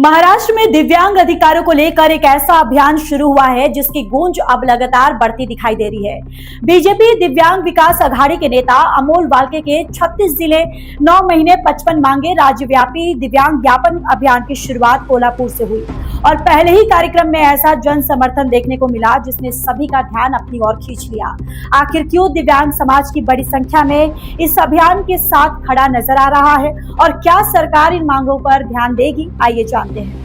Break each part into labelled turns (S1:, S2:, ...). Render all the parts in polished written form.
S1: महाराष्ट्र में दिव्यांग अधिकारों को लेकर एक ऐसा अभियान शुरू हुआ है जिसकी गूंज अब लगातार बढ़ती दिखाई दे रही है। बीजेपी दिव्यांग विकास अघाड़ी के नेता अमोल वाल्के के 36 जिले 9 महीने 55 मांगे राज्यव्यापी दिव्यांग ज्ञापन अभियान की शुरुआत कोल्हापुर से हुई और पहले ही कार्यक्रम में ऐसा जन समर्थन देखने को मिला जिसने सभी का ध्यान अपनी ओर खींच लिया। आखिर क्यों दिव्यांग समाज की बड़ी संख्या में इस अभियान के साथ खड़ा नजर आ रहा है और क्या सरकार इन मांगों पर ध्यान देगी, आइए जानते हैं।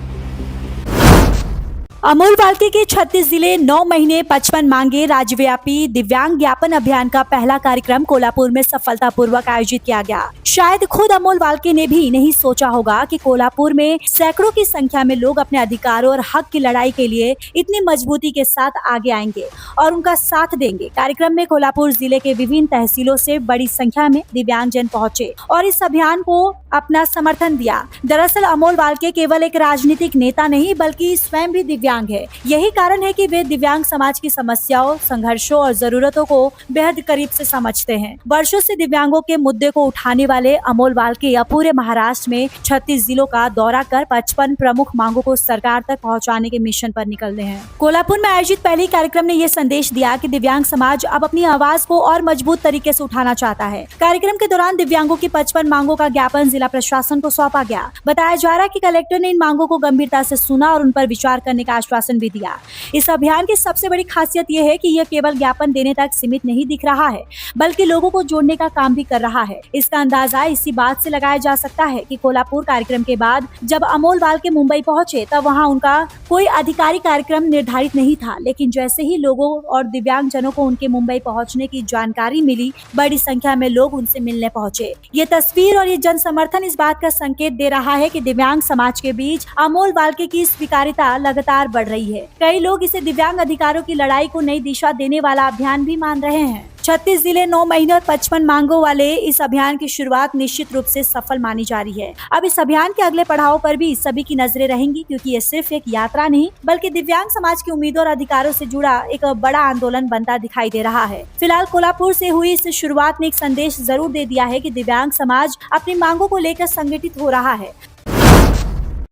S1: अमोल वाल्के के 36 जिले 9 महीने 55 मांगे राज्यव्यापी दिव्यांग ज्ञापन अभियान का पहला कार्यक्रम कोल्हापुर में सफलतापूर्वक आयोजित किया गया। शायद खुद अमोल वाल्के ने भी नहीं सोचा होगा कि कोल्हापुर में सैकड़ों की संख्या में लोग अपने अधिकारों और हक की लड़ाई के लिए इतनी मजबूती के साथ आगे आएंगे और उनका साथ देंगे। कार्यक्रम में कोल्हापुर जिले के विभिन्न तहसीलों से बड़ी संख्या में दिव्यांगजन पहुंचे और इस अभियान को अपना समर्थन दिया। दरअसल अमोल वाल्के केवल एक राजनीतिक नेता नहीं बल्कि स्वयं भी दिव्यांग है। यही कारण है कि वे दिव्यांग समाज की समस्याओं, संघर्षों और जरूरतों को बेहद करीब से समझते हैं। वर्षों से दिव्यांगों के मुद्दे को उठाने वाले अमोल वाल्के या पूरे महाराष्ट्र में 36 जिलों का दौरा कर 55 प्रमुख मांगों को सरकार तक पहुंचाने के मिशन पर निकले हैं। कोल्हापुर में आयोजित पहले कार्यक्रम ने यह संदेश दिया कि दिव्यांग समाज अब अपनी आवाज को और मजबूत तरीके से उठाना चाहता है। कार्यक्रम के दौरान दिव्यांगों की 55 मांगों का ज्ञापन जिला प्रशासन को सौंपा गया। बताया जा रहा है कि कलेक्टर ने इन मांगों को गंभीरता से सुना और उन पर विचार करने का आश्वासन भी दिया। इस अभियान की सबसे बड़ी खासियत यह है कि यह केवल ज्ञापन देने तक सीमित नहीं दिख रहा है बल्कि लोगों को जोड़ने का काम भी कर रहा है। इसका अंदाजा इसी बात से लगाया जा सकता है कि कोल्हापुर कार्यक्रम के बाद जब अमोल वाल्के मुंबई पहुंचे तब वहां उनका कोई आधिकारिक कार्यक्रम निर्धारित नहीं था, लेकिन जैसे ही लोगों और दिव्यांग जनों को उनके मुंबई पहुंचने की जानकारी मिली, बड़ी संख्या में लोग उनसे मिलने पहुंचे। ये तस्वीर और ये जन समर्थन इस बात का संकेत दे रहा है कि दिव्यांग समाज के बीच अमोल वाल्के की स्वीकार्यता लगातार बढ़ रही है। कई लोग इसे दिव्यांग अधिकारों की लड़ाई को नई दिशा देने वाला अभियान भी मान रहे हैं। 36 जिले 9 महीने और 55 मांगों वाले इस अभियान की शुरुआत निश्चित रूप से सफल मानी जा रही है। अब इस अभियान के अगले पड़ाव पर भी सभी की नजरें रहेंगी क्योंकि ये सिर्फ एक यात्रा नहीं बल्कि दिव्यांग समाज की उम्मीदों और अधिकारों से जुड़ा एक बड़ा आंदोलन बनता दिखाई दे रहा है। फिलहाल कोल्हापुर से हुई इस शुरुआत ने एक संदेश जरूर दे दिया है कि दिव्यांग समाज अपनी मांगों को लेकर संगठित हो रहा है।